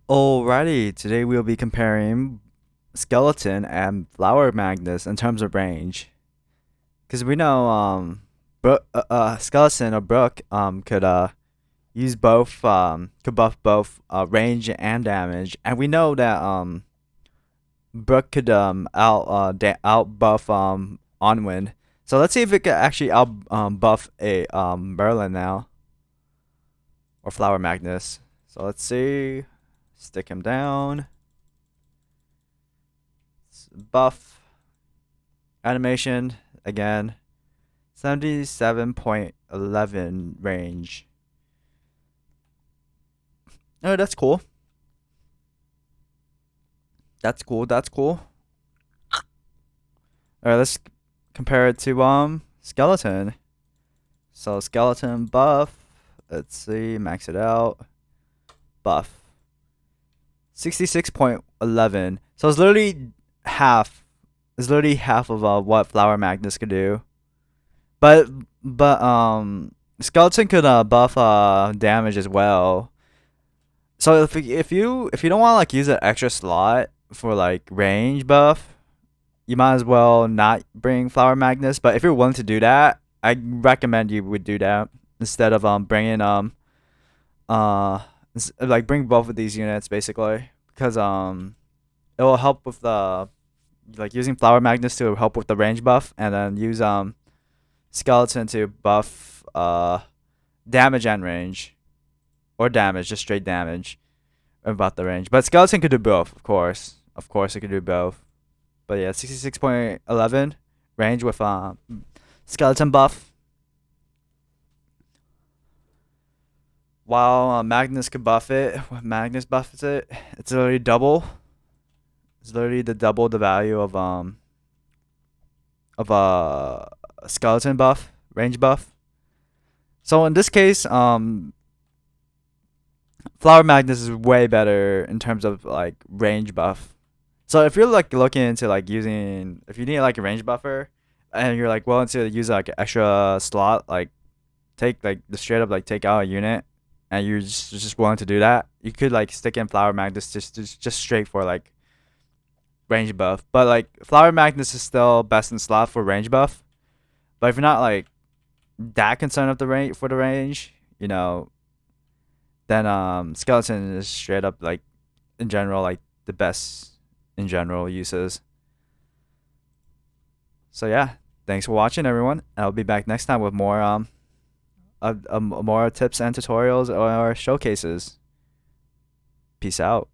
Alrighty, today we'll be comparing Skeleton and Flower Magnus in terms of range. Because we know Skeleton or Brook could use both could buff both range and damage, and we know that Brook could out buff Onwind. So let's see if it could actually out buff a Merlin now or Flower Magnus. So let's see. Stick him down. Buff animation again. 77.11 range. Oh, that's cool. That's cool. That's cool. Alright, let's compare it to skeleton. So skeleton buff. Let's see, max it out. Buff. 66.11. So it's literally half. It's literally half of what Flower Magnus could do. But skeleton could buff damage as well. So if you don't want to like use an extra slot for like range buff, you might as well not bring Flower Magnus. But if you're willing to do that, I recommend you would do that instead of bringing like bring both of these units basically, because it will help with the like using Flower Magnus to help with the range buff, and then use skeleton to buff damage and range, or damage, just straight damage about the range. But skeleton could do both, of course. Of course it could do both. But yeah, 66.11 range with skeleton buff. While Magnus could buff it, when Magnus buffs it, it's literally double. It's literally double the value of a skeleton buff, range buff. So in this case, Flower Magnus is way better in terms of like range buff. So if you're like looking into like using, if you need like a range buffer, and you're like willing to use like an extra slot, like take like the straight up like take out a unit, and you're just willing to do that, you could like stick in Flower Magnus just straight for like range buff. But like Flower Magnus is still best in slot for range buff. But if you're not like that concerned of the range for the range, then skeleton is straight up like in general like the best in general uses. So yeah, thanks for watching everyone. I'll be back next time with more tips and tutorials or showcases. Peace out.